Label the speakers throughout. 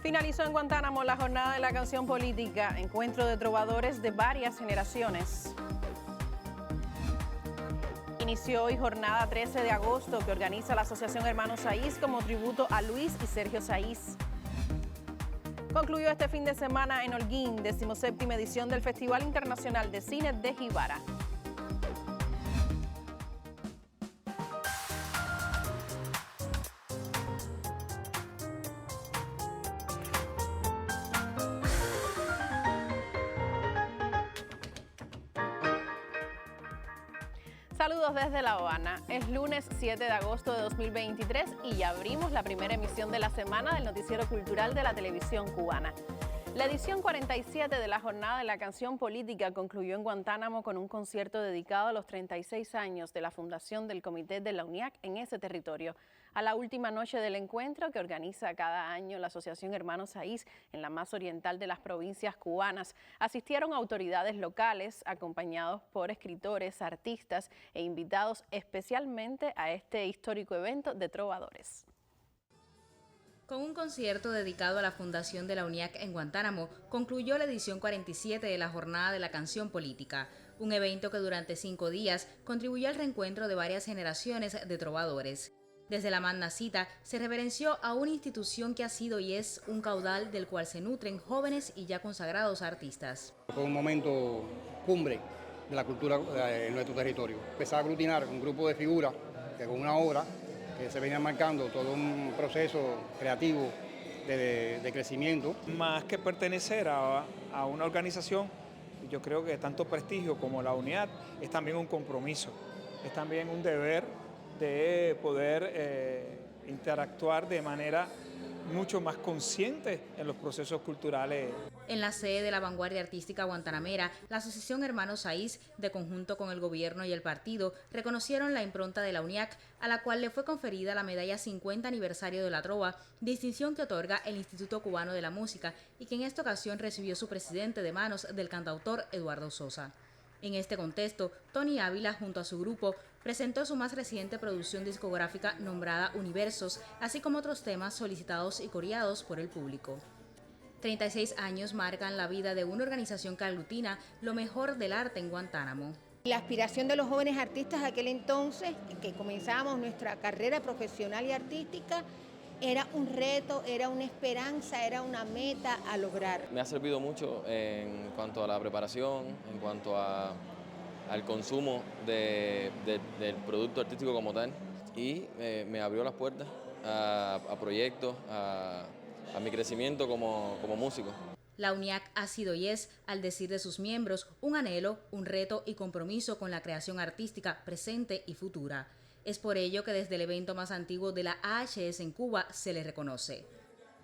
Speaker 1: Finalizó en Guantánamo la jornada de la canción política, encuentro de trovadores de varias generaciones. Inició hoy jornada 13 de agosto que organiza la Asociación Hermanos Saiz como tributo a Luis y Sergio Saiz. Concluyó este fin de semana en Holguín, 17ª edición del Festival Internacional de Cine de Jibara. Saludos desde La Habana. Es lunes 7 de agosto de 2023 y ya abrimos la primera emisión de la semana del Noticiero Cultural de la Televisión Cubana. La edición 47 de la Jornada de la Canción Política concluyó en Guantánamo con un concierto dedicado a los 36 años de la fundación del Comité de la UNIAC en ese territorio. A la última noche del encuentro que organiza cada año la Asociación Hermanos Saiz en la más oriental de las provincias cubanas, asistieron autoridades locales acompañados por escritores, artistas e invitados especialmente a este histórico evento de trovadores.
Speaker 2: Con un concierto dedicado a la fundación de la UNIAC en Guantánamo, concluyó la edición 47 de la Jornada de la Canción Política, un evento que durante 5 días contribuyó al reencuentro de varias generaciones de trovadores. Desde la magna cita se reverenció a una institución que ha sido y es un caudal del cual se nutren jóvenes y ya consagrados artistas.
Speaker 3: Fue un momento cumbre de la cultura en nuestro territorio. Empezar a aglutinar un grupo de figuras que con una obra que se venía marcando todo un proceso creativo de crecimiento.
Speaker 4: Más que pertenecer a una organización, yo creo que tanto prestigio como la UNIAC es también un compromiso, es también un deber de poder interactuar de manera mucho más consciente en los procesos culturales.
Speaker 2: En la sede de la Vanguardia Artística Guantanamera, la Asociación Hermanos Saiz, de conjunto con el gobierno y el partido, reconocieron la impronta de la UNIAC, a la cual le fue conferida la medalla 50 aniversario de la Trova, distinción que otorga el Instituto Cubano de la Música y que en esta ocasión recibió su presidente de manos del cantautor Eduardo Sosa. En este contexto, Tony Ávila, junto a su grupo, presentó su más reciente producción discográfica nombrada Universos, así como otros temas solicitados y coreados por el público. 36 años marcan la vida de una organización que aglutina lo mejor del arte en Guantánamo.
Speaker 5: La aspiración de los jóvenes artistas de aquel entonces, que comenzábamos nuestra carrera profesional y artística, era un reto, era una esperanza, era una meta a lograr.
Speaker 6: Me ha servido mucho en cuanto a la preparación, en cuanto al consumo del producto artístico como tal, y me abrió las puertas a proyectos, a mi crecimiento como músico.
Speaker 2: La UNIAC ha sido y es, al decir de sus miembros, un anhelo, un reto y compromiso con la creación artística presente y futura. Es por ello que desde el evento más antiguo de la AHS en Cuba se le reconoce.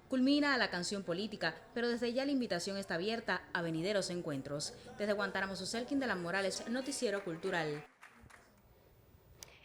Speaker 2: Culmina la canción política, pero desde ya la invitación está abierta a venideros encuentros. Desde Guantánamo, Suselkin de las Morales, Noticiero Cultural.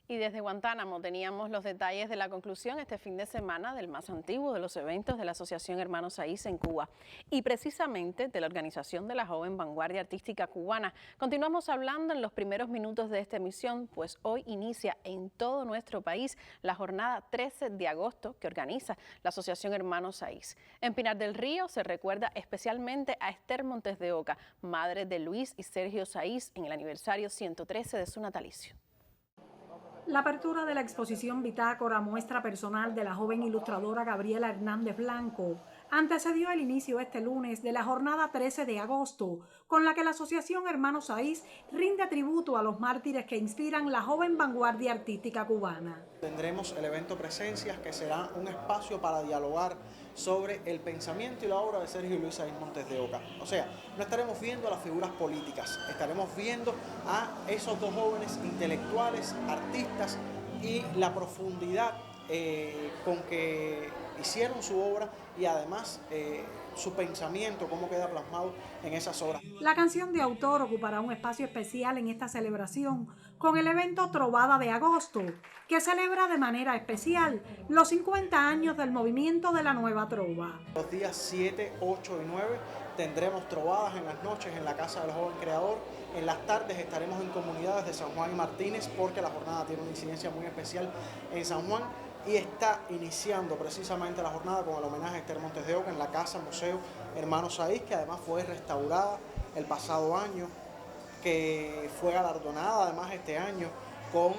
Speaker 1: Y desde Guantánamo teníamos los detalles de la conclusión este fin de semana del más antiguo de los eventos de la Asociación Hermanos Saiz en Cuba y precisamente de la organización de la joven vanguardia artística cubana. Continuamos hablando en los primeros minutos de esta emisión, pues hoy inicia en todo nuestro país la jornada 13 de agosto que organiza la Asociación Hermanos Saiz. En Pinar del Río se recuerda especialmente a Esther Montes de Oca, madre de Luis y Sergio Saiz, en el aniversario 113 de su natalicio.
Speaker 7: La apertura de la exposición Bitácora, muestra personal de la joven ilustradora Gabriela Hernández Blanco, antecedió el inicio este lunes de la jornada 13 de agosto, con la que la Asociación Hermanos Saiz rinde tributo a los mártires que inspiran la joven vanguardia artística cubana.
Speaker 8: Tendremos el evento Presencias, que será un espacio para dialogar sobre el pensamiento y la obra de Sergio y Luis Saiz Montes de Oca. O sea, no estaremos viendo a las figuras políticas, estaremos viendo a esos dos jóvenes intelectuales, artistas y la profundidad con que hicieron su obra y además su pensamiento, cómo queda plasmado en esas obras.
Speaker 7: La canción de autor ocupará un espacio especial en esta celebración con el evento Trovada de Agosto, que celebra de manera especial los 50 años del movimiento de la Nueva Trova.
Speaker 8: Los días 7, 8 y 9 tendremos trovadas en las noches en la Casa del Joven Creador. En las tardes estaremos en comunidades de San Juan y Martínez porque la jornada tiene una incidencia muy especial en San Juan. y está iniciando precisamente la jornada con el homenaje a Esther Montes de Oca en la Casa Museo Hermanos Saiz, que además fue restaurada el pasado año, que fue galardonada además este año con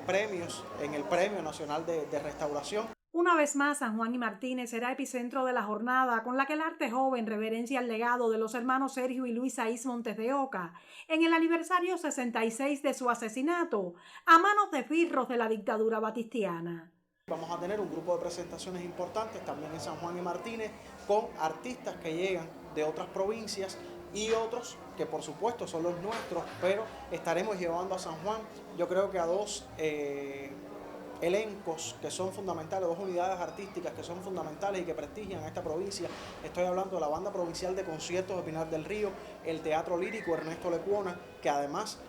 Speaker 8: premios en el Premio Nacional de Restauración.
Speaker 7: Una vez más, San Juan y Martínez será epicentro de la jornada con la que el arte joven reverencia el legado de los hermanos Sergio y Luis Saiz Montes de Oca en el aniversario 66 de su asesinato a manos de firros de la dictadura batistiana.
Speaker 8: Vamos a tener un grupo de presentaciones importantes también en San Juan y Martínez con artistas que llegan de otras provincias y otros que por supuesto son los nuestros, pero estaremos llevando a San Juan, yo creo que a dos elencos que son fundamentales, dos unidades artísticas que son fundamentales y que prestigian a esta provincia. Estoy hablando de la Banda Provincial de Conciertos de Pinar del Río, el Teatro Lírico Ernesto Lecuona, que además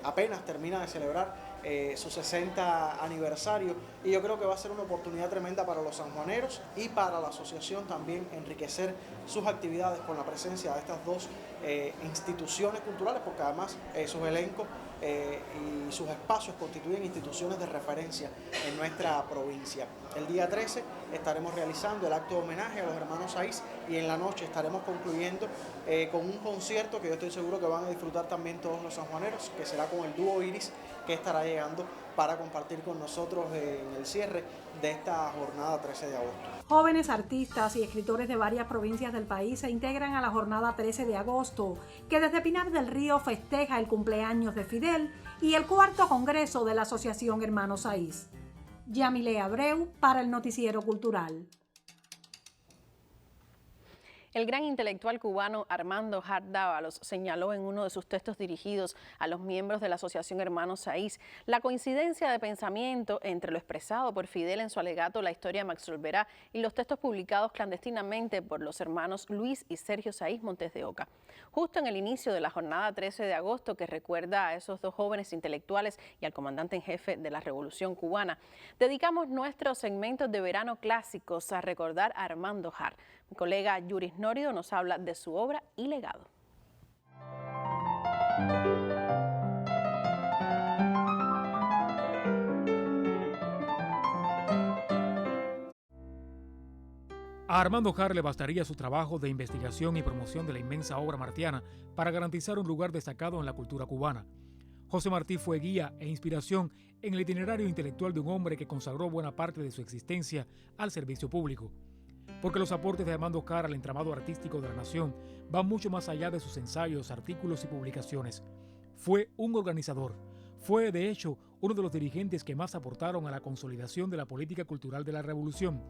Speaker 8: apenas termina de celebrar su 60 aniversario, y yo creo que va a ser una oportunidad tremenda para los sanjuaneros y para la asociación también enriquecer sus actividades con la presencia de estas dos instituciones culturales, porque además sus elencos y sus espacios constituyen instituciones de referencia en nuestra provincia. El día 13 estaremos realizando el acto de homenaje a los hermanos Saiz y en la noche estaremos concluyendo con un concierto que yo estoy seguro que van a disfrutar también todos los sanjuaneros, que será con el dúo Iris, que estará llegando para compartir con nosotros en el cierre de esta jornada 13 de agosto.
Speaker 7: Jóvenes artistas y escritores de varias provincias del país se integran a la jornada 13 de agosto, que desde Pinar del Río festeja el cumpleaños de Fidel y el 4º congreso de la Asociación Hermanos Saiz. Yamile Abreu para el Noticiero Cultural.
Speaker 1: El gran intelectual cubano Armando Hart Dávalos señaló en uno de sus textos dirigidos a los miembros de la Asociación Hermanos Saiz la coincidencia de pensamiento entre lo expresado por Fidel en su alegato La historia me absolverá y los textos publicados clandestinamente por los hermanos Luis y Sergio Saiz Montes de Oca. Justo en el inicio de la jornada 13 de agosto, que recuerda a esos dos jóvenes intelectuales y al comandante en jefe de la Revolución Cubana, dedicamos nuestros segmentos de verano clásicos a recordar a Armando Hart. Mi colega Yuris Nórido nos habla de su obra y legado.
Speaker 9: A Armando Hart le bastaría su trabajo de investigación y promoción de la inmensa obra martiana para garantizar un lugar destacado en la cultura cubana. José Martí fue guía e inspiración en el itinerario intelectual de un hombre que consagró buena parte de su existencia al servicio público. Porque los aportes de Armando Hart al entramado artístico de la nación van mucho más allá de sus ensayos, artículos y publicaciones. Fue un organizador. Fue, de hecho, uno de los dirigentes que más aportaron a la consolidación de la política cultural de la Revolución,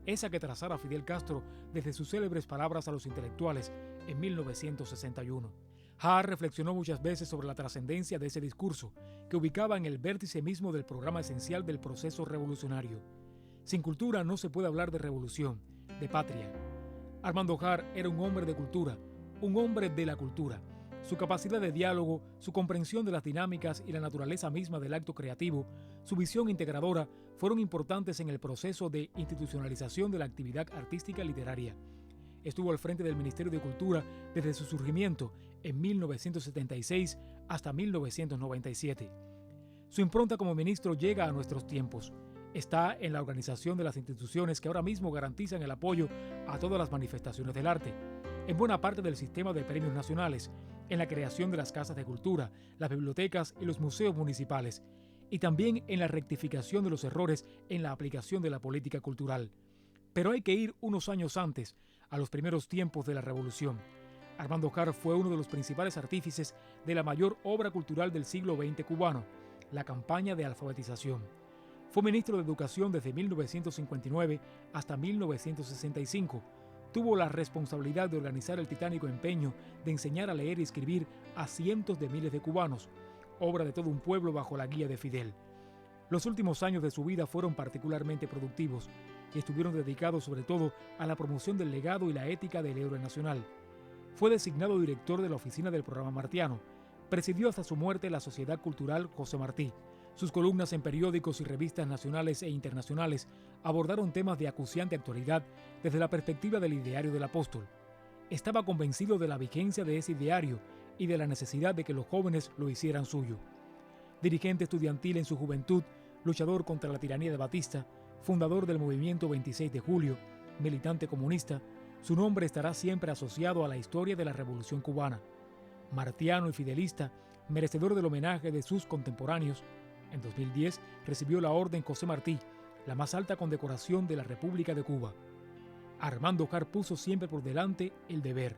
Speaker 9: esa que trazara Fidel Castro desde sus célebres palabras a los intelectuales en 1961. Hart reflexionó muchas veces sobre la trascendencia de ese discurso, que ubicaba en el vértice mismo del programa esencial del proceso revolucionario. Sin cultura no se puede hablar de revolución, de patria. Armando Hart era un hombre de cultura, un hombre de la cultura. Su capacidad de diálogo, su comprensión de las dinámicas y la naturaleza misma del acto creativo, su visión integradora fueron importantes en el proceso de institucionalización de la actividad artística literaria. Estuvo al frente del Ministerio de Cultura desde su surgimiento en 1976 hasta 1997. Su impronta como ministro llega a nuestros tiempos. Está en la organización de las instituciones que ahora mismo garantizan el apoyo a todas las manifestaciones del arte, en buena parte del sistema de premios nacionales, en la creación de las casas de cultura, las bibliotecas y los museos municipales, y también en la rectificación de los errores en la aplicación de la política cultural. Pero hay que ir unos años antes, a los primeros tiempos de la Revolución. Armando Hart fue uno de los principales artífices de la mayor obra cultural del siglo XX cubano, la campaña de alfabetización. Fue ministro de Educación desde 1959 hasta 1965. Tuvo la responsabilidad de organizar el titánico empeño de enseñar a leer y escribir a cientos de miles de cubanos, obra de todo un pueblo bajo la guía de Fidel. Los últimos años de su vida fueron particularmente productivos y estuvieron dedicados sobre todo a la promoción del legado y la ética del héroe nacional. Fue designado director de la oficina del programa martiano. Presidió hasta su muerte la Sociedad Cultural José Martí. Sus columnas en periódicos y revistas nacionales e internacionales abordaron temas de acuciante actualidad desde la perspectiva del ideario del apóstol. Estaba convencido de la vigencia de ese ideario y de la necesidad de que los jóvenes lo hicieran suyo. Dirigente estudiantil en su juventud, luchador contra la tiranía de Batista, fundador del movimiento 26 de julio, militante comunista, su nombre estará siempre asociado a la historia de la Revolución cubana. Martiano y fidelista, merecedor del homenaje de sus contemporáneos, en 2010 recibió la Orden José Martí, la más alta condecoración de la República de Cuba. Armando Jar puso siempre por delante el deber.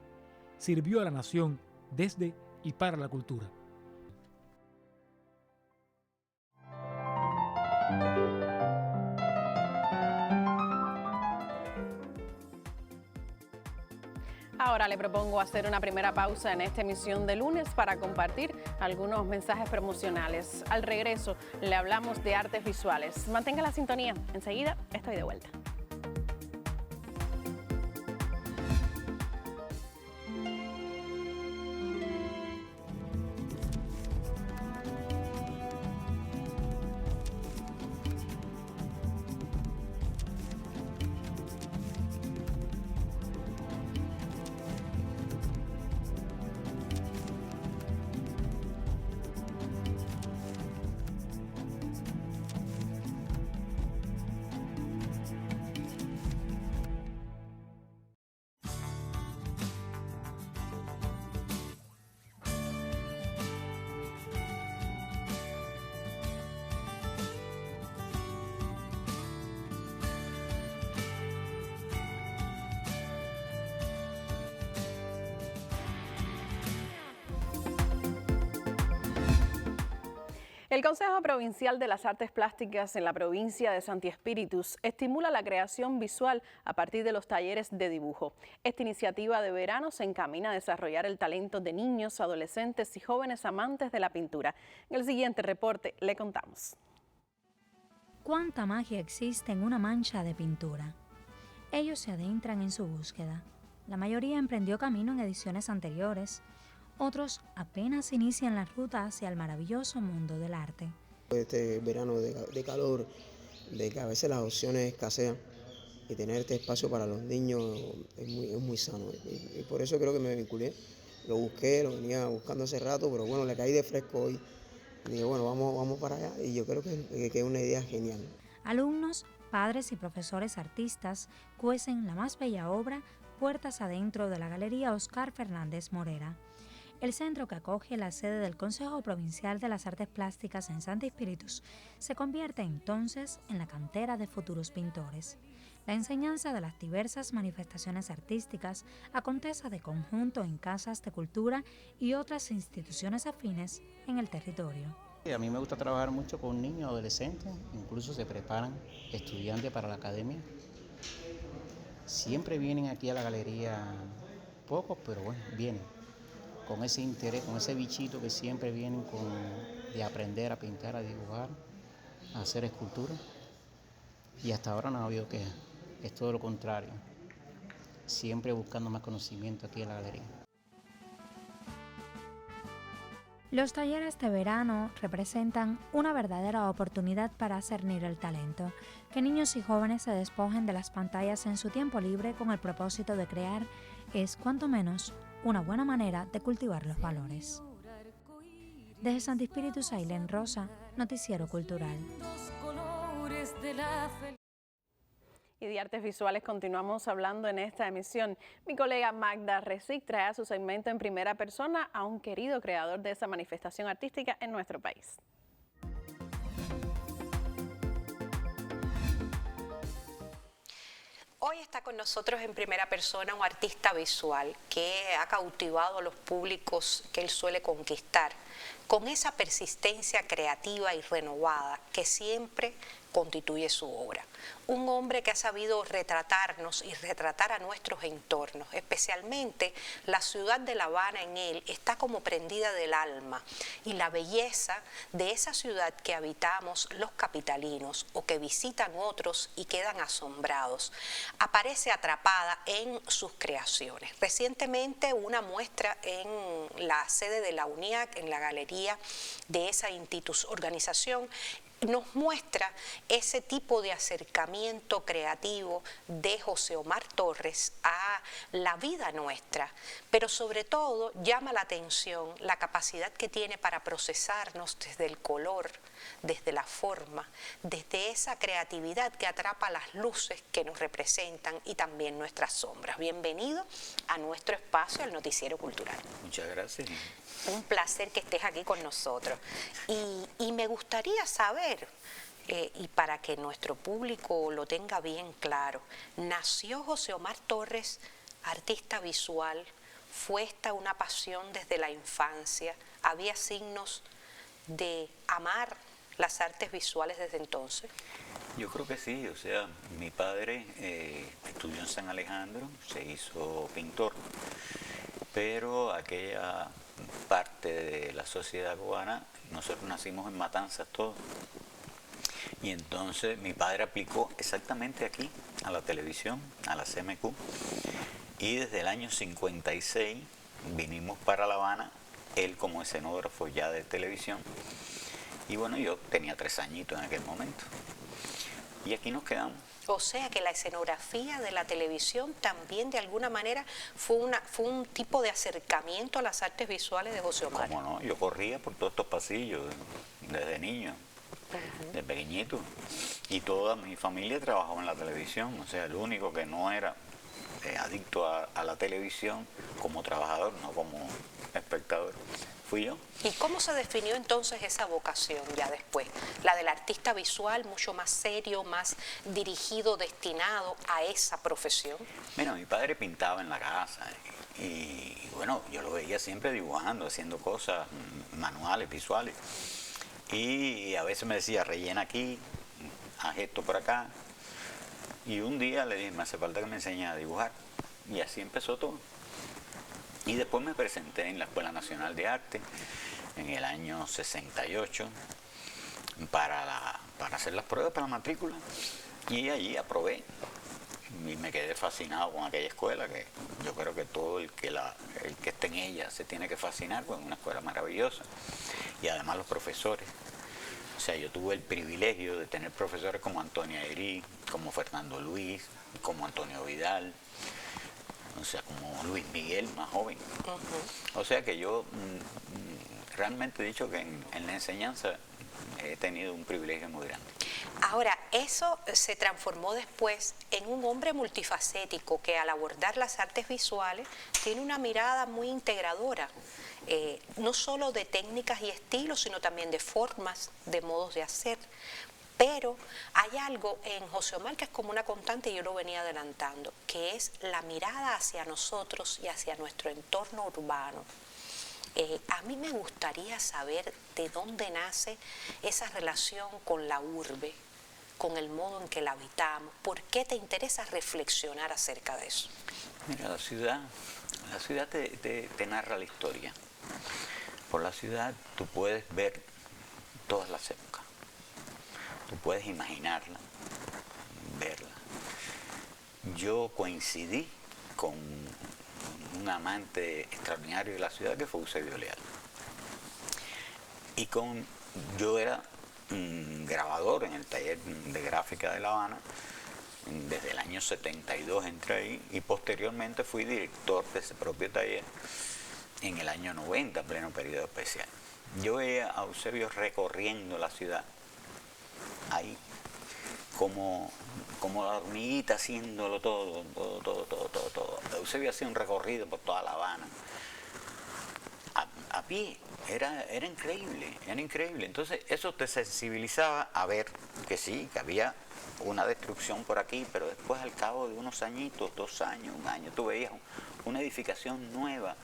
Speaker 9: Sirvió a la nación desde y para la cultura.
Speaker 1: Ahora le propongo hacer una primera pausa en esta emisión de lunes para compartir algunos mensajes promocionales. Al regreso le hablamos de artes visuales. Mantenga la sintonía. Enseguida estoy de vuelta. El Consejo Provincial de las Artes Plásticas en la provincia de Santi Espíritus estimula la creación visual a partir de los talleres de dibujo. Esta iniciativa de verano se encamina a desarrollar el talento de niños, adolescentes y jóvenes amantes de la pintura. En el siguiente reporte le contamos.
Speaker 10: ¿Cuánta magia existe en una mancha de pintura? Ellos se adentran en su búsqueda. La mayoría emprendió camino en ediciones anteriores. Otros apenas inician la ruta hacia el maravilloso mundo del arte.
Speaker 11: Este verano de calor, de que a veces las opciones escasean y tener este espacio para los niños es muy sano. Y por eso creo que me vinculé. Lo busqué, lo venía buscando hace rato, pero bueno, le caí de fresco hoy. Y dije, bueno, vamos para allá y yo creo que es una idea genial.
Speaker 10: Alumnos, padres y profesores artistas cuecen la más bella obra puertas adentro de la Galería Oscar Fernández Morera. El centro que acoge la sede del Consejo Provincial de las Artes Plásticas en Santi Espíritus se convierte entonces en la cantera de futuros pintores. La enseñanza de las diversas manifestaciones artísticas acontece de conjunto en casas de cultura y otras instituciones afines en el territorio.
Speaker 12: A mí me gusta trabajar mucho con niños, adolescentes, incluso se preparan estudiantes para la academia. Siempre vienen aquí a la galería, pocos, pero bueno, vienen. Con ese interés, con ese bichito que siempre vienen de aprender a pintar, a dibujar, a hacer escultura. Y hasta ahora no ha habido quejas, es todo lo contrario. Siempre buscando más conocimiento aquí en la galería.
Speaker 10: Los talleres de verano representan una verdadera oportunidad para cernir el talento, que niños y jóvenes se despojen de las pantallas en su tiempo libre con el propósito de crear es, cuanto menos, una buena manera de cultivar los valores. Desde Santi Espíritus, Ailén Rosa, Noticiero Cultural.
Speaker 1: Y de artes visuales continuamos hablando en esta emisión. Mi colega Magda Resic trae a su segmento en primera persona a un querido creador de esa manifestación artística en nuestro país.
Speaker 13: Hoy está con nosotros en primera persona un artista visual que ha cautivado a los públicos que él suele conquistar, con esa persistencia creativa y renovada que siempre constituye su obra. Un hombre que ha sabido retratarnos y retratar a nuestros entornos, especialmente la ciudad de La Habana en él está como prendida del alma y la belleza de esa ciudad que habitamos los capitalinos o que visitan otros y quedan asombrados, aparece atrapada en sus creaciones. Recientemente una muestra en la sede de la UNIAC, en la galería de esa organización, nos muestra ese tipo de acercamiento creativo de José Omar Torres a la vida nuestra, pero sobre todo llama la atención la capacidad que tiene para procesarnos desde el color, desde la forma, desde esa creatividad que atrapa las luces que nos representan y también nuestras sombras. Bienvenido a nuestro espacio, el Noticiero Cultural.
Speaker 14: Muchas gracias.
Speaker 13: Un placer que estés aquí con nosotros. Y me gustaría saber, y para que nuestro público lo tenga bien claro, ¿nació José Omar Torres artista visual? ¿Fue esta una pasión desde la infancia? ¿Había signos de amar las artes visuales desde entonces?
Speaker 14: Yo creo que sí, o sea, mi padre estudió en San Alejandro, se hizo pintor, pero aquella parte de la sociedad cubana, nosotros nacimos en Matanzas todos, y entonces mi padre aplicó exactamente aquí, a la televisión, a la CMQ, y desde el año 56 vinimos para La Habana, él como escenógrafo ya de televisión, y bueno, yo tenía 3 añitos en aquel momento, y aquí nos quedamos.
Speaker 13: O sea que la escenografía de la televisión también de alguna manera fue un tipo de acercamiento a las artes visuales de José Omar.
Speaker 14: ¿Cómo no? Yo corría por todos estos pasillos desde niño, de pequeñito, y toda mi familia trabajaba en la televisión, o sea, el único que no era adicto a la televisión como trabajador, no como espectador, fui yo.
Speaker 13: ¿Y cómo se definió entonces esa vocación ya después? La del artista visual, mucho más serio, más dirigido, destinado a esa profesión.
Speaker 14: Mira, mi padre pintaba en la casa y bueno, yo lo veía siempre dibujando, haciendo cosas manuales, visuales. Y a veces me decía, rellena aquí, haz esto por acá. Y un día le dije, me hace falta que me enseñe a dibujar. Y así empezó todo. Y después me presenté en la Escuela Nacional de Arte en el año 68 para hacer las pruebas para la matrícula. Y allí aprobé. Y me quedé fascinado con aquella escuela, que yo creo que todo el que esté en ella se tiene que fascinar, porque es una escuela maravillosa. Y además los profesores. O sea, yo tuve el privilegio de tener profesores como Antonia Erí, como Fernando Luis, como Antonio Vidal, o sea, como Luis Miguel, más joven. O sea que yo realmente he dicho que en la enseñanza he tenido un privilegio muy grande.
Speaker 13: Ahora, eso se transformó después en un hombre multifacético que al abordar las artes visuales tiene una mirada muy integradora, no solo de técnicas y estilos, sino también de formas, de modos de hacer. Pero hay algo en José Omar que es como una constante, y yo lo venía adelantando, que es la mirada hacia nosotros y hacia nuestro entorno urbano. A mí me gustaría saber de dónde nace esa relación con la urbe, con el modo en que la habitamos. ¿Por qué te interesa reflexionar acerca de eso?
Speaker 14: Mira, la ciudad te narra la historia. Por la ciudad tú puedes ver todas las épocas. Tú puedes imaginarla, verla. Yo coincidí con un amante extraordinario de la ciudad que fue Eusebio Leal. Y yo era grabador en el taller de gráfica de La Habana, desde el año 72 entré ahí y posteriormente fui director de ese propio taller en el año 90, pleno periodo especial. Yo veía a Eusebio recorriendo la ciudad, ahí, como la hormiguita haciéndolo todo. Eusebio hacía un recorrido por toda La Habana, a pie, era increíble, era increíble. Entonces eso te sensibilizaba a ver que sí, que había una destrucción por aquí, pero después al cabo de unos añitos, 2 años, 1 año, tú veías una edificación nueva,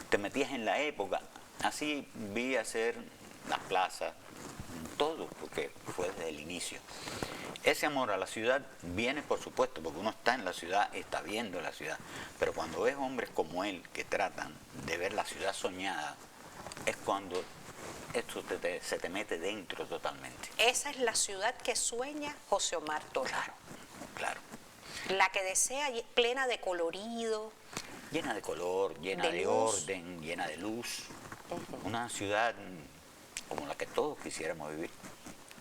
Speaker 14: te metías en la época. Así vi hacer las plazas, todo, porque fue desde el inicio. Ese amor a la ciudad viene, por supuesto, porque uno está en la ciudad, está viendo la ciudad, pero cuando ves hombres como él que tratan de ver la ciudad soñada, es cuando esto se te mete dentro totalmente.
Speaker 13: Esa es la ciudad que sueña José Omar Torres.
Speaker 14: Claro.
Speaker 13: La que desea plena de colorido.
Speaker 14: Llena de color, llena de orden, llena de luz. Una ciudad como la que todos quisiéramos vivir.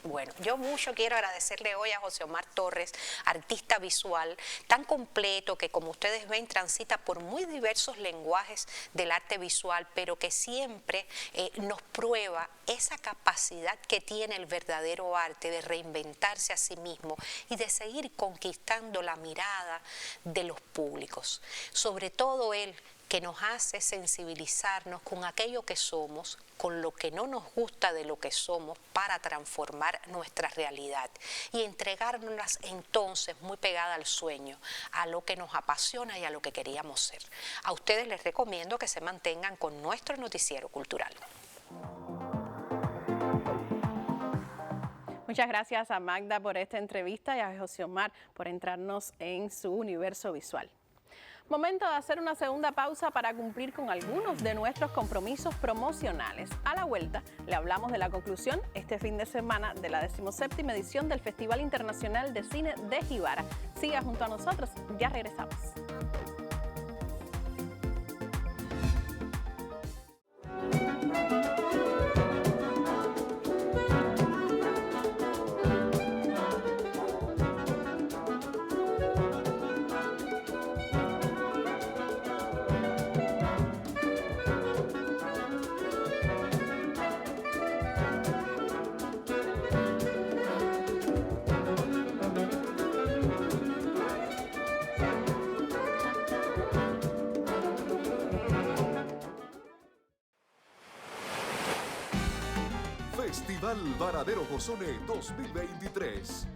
Speaker 13: Bueno, yo mucho quiero agradecerle hoy a José Omar Torres, artista visual, tan completo que, como ustedes ven, transita por muy diversos lenguajes del arte visual, pero que siempre nos prueba esa capacidad que tiene el verdadero arte de reinventarse a sí mismo y de seguir conquistando la mirada de los públicos. Sobre todo él, que nos hace sensibilizarnos con aquello que somos, con lo que no nos gusta de lo que somos, para transformar nuestra realidad y entregárnoslas entonces muy pegada al sueño, a lo que nos apasiona y a lo que queríamos ser. A ustedes les recomiendo que se mantengan con nuestro noticiero cultural.
Speaker 1: Muchas gracias a Magda por esta entrevista y a José Omar por entrarnos en su universo visual. Momento de hacer una segunda pausa para cumplir con algunos de nuestros compromisos promocionales. A la vuelta le hablamos de la conclusión este fin de semana de la 17ª edición del Festival Internacional de Cine de Jibara. Siga junto a nosotros, ya regresamos.
Speaker 15: Festival Varadero Josone 2023.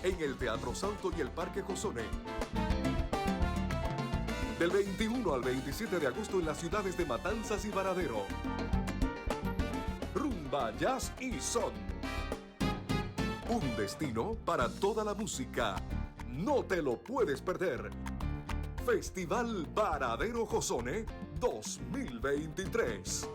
Speaker 15: En el Teatro Santo y el Parque Josone. Del 21 al 27 de agosto en las ciudades de Matanzas y Varadero. Rumba, jazz y son. Un destino para toda la música. No te lo puedes perder. Festival Varadero Josone 2023.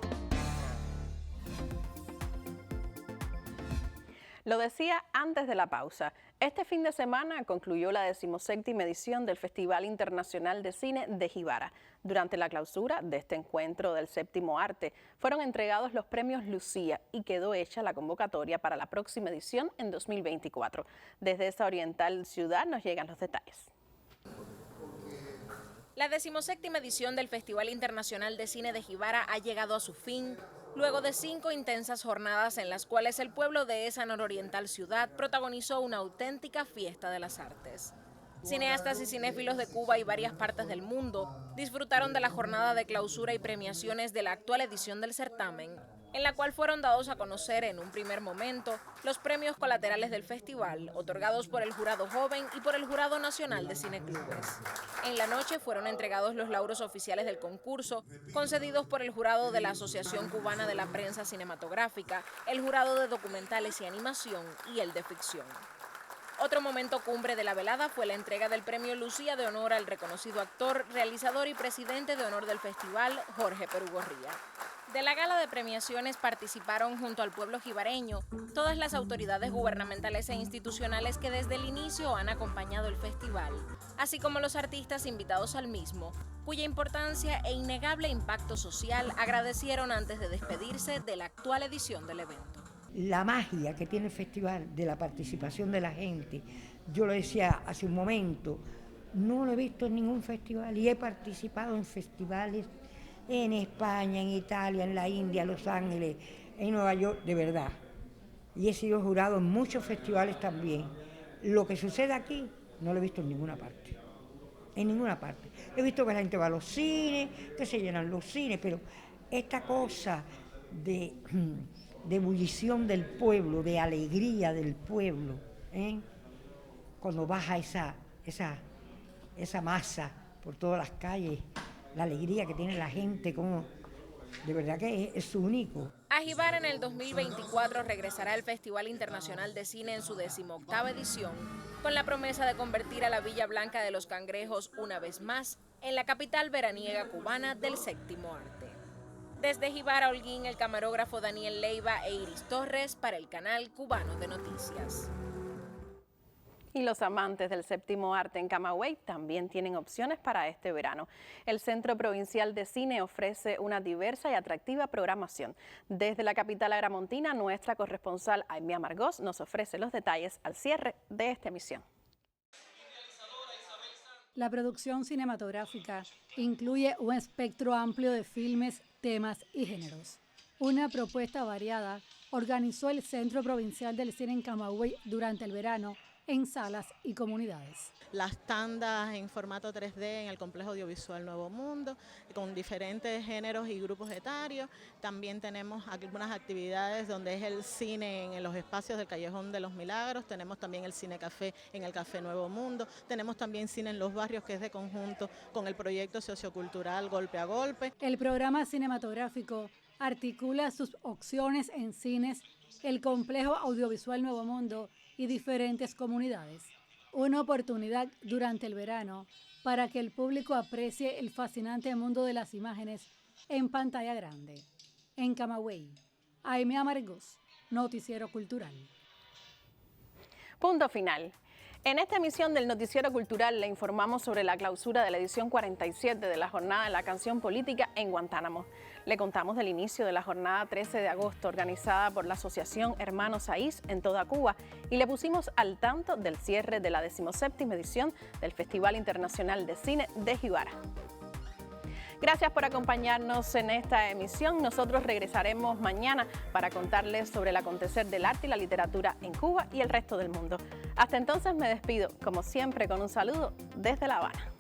Speaker 1: Lo decía antes de la pausa. Este fin de semana concluyó la 17ª edición del Festival Internacional de Cine de Jibara. Durante la clausura de este encuentro del séptimo arte, fueron entregados los premios Lucía y quedó hecha la convocatoria para la próxima edición en 2024. Desde esta oriental ciudad nos llegan los detalles.
Speaker 2: La 17ª edición del Festival Internacional de Cine de Jibara ha llegado a su fin, luego de 5 intensas jornadas en las cuales el pueblo de esa nororiental ciudad protagonizó una auténtica fiesta de las artes. Cineastas y cinéfilos de Cuba y varias partes del mundo disfrutaron de la jornada de clausura y premiaciones de la actual edición del certamen, en la cual fueron dados a conocer en un primer momento los premios colaterales del festival, otorgados por el Jurado Joven y por el Jurado Nacional de Cineclubes. En la noche fueron entregados los lauros oficiales del concurso, concedidos por el jurado de la Asociación Cubana de la Prensa Cinematográfica, el Jurado de Documentales y Animación y el de Ficción. Otro momento cumbre de la velada fue la entrega del premio Lucía de honor al reconocido actor, realizador y presidente de honor del festival, Jorge Perugorría. De la gala de premiaciones participaron junto al pueblo jibareño todas las autoridades gubernamentales e institucionales que desde el inicio han acompañado el festival, así como los artistas invitados al mismo, cuya importancia e innegable impacto social agradecieron antes de despedirse de la actual edición del evento.
Speaker 16: La magia que tiene el festival de la participación de la gente, yo lo decía hace un momento, no lo he visto en ningún festival y he participado en festivales en España, en Italia, en la India, en Los Ángeles, en Nueva York, de verdad. Y he sido jurado en muchos festivales también. Lo que sucede aquí no lo he visto en ninguna parte. En ninguna parte. He visto que la gente va a los cines, que se llenan los cines, pero esta cosa de ebullición del pueblo, de alegría del pueblo, cuando baja esa masa por todas las calles, la alegría que tiene la gente, como de verdad que es único.
Speaker 2: A Jibara en el 2024 regresará el Festival Internacional de Cine en su 18ª edición, con la promesa de convertir a la Villa Blanca de los Cangrejos una vez más en la capital veraniega cubana del séptimo arte. Desde Jibara, Holguín, el camarógrafo Daniel Leiva e Iris Torres para el canal cubano de noticias.
Speaker 1: Y los amantes del séptimo arte en Camagüey también tienen opciones para este verano. El Centro Provincial de Cine ofrece una diversa y atractiva programación. Desde la capital agramontina, nuestra corresponsal Aimea Margós nos ofrece los detalles al cierre de esta emisión.
Speaker 17: La producción cinematográfica incluye un espectro amplio de filmes, temas y géneros. Una propuesta variada organizó el Centro Provincial del Cine en Camagüey durante el verano en salas y comunidades.
Speaker 18: Las tandas en formato 3D en el Complejo Audiovisual Nuevo Mundo, con diferentes géneros y grupos etarios. También tenemos algunas actividades donde es el cine en los espacios del Callejón de los Milagros. Tenemos también el Cine Café en el Café Nuevo Mundo. Tenemos también cine en los barrios, que es de conjunto con el proyecto sociocultural Golpe a Golpe.
Speaker 17: El programa cinematográfico articula sus opciones en cines, el Complejo Audiovisual Nuevo Mundo y diferentes comunidades. Una oportunidad durante el verano para que el público aprecie el fascinante mundo de las imágenes en pantalla grande. En Camagüey, Aimea Margós, Noticiero Cultural.
Speaker 1: Punto final. En esta emisión del Noticiero Cultural le informamos sobre la clausura de la edición 47 de la Jornada de la Canción Política en Guantánamo. Le contamos del inicio de la jornada 13 de agosto organizada por la Asociación Hermanos Saiz en toda Cuba y le pusimos al tanto del cierre de la 17ª edición del Festival Internacional de Cine de Jibara. Gracias por acompañarnos en esta emisión. Nosotros regresaremos mañana para contarles sobre el acontecer del arte y la literatura en Cuba y el resto del mundo. Hasta entonces me despido, como siempre, con un saludo desde La Habana.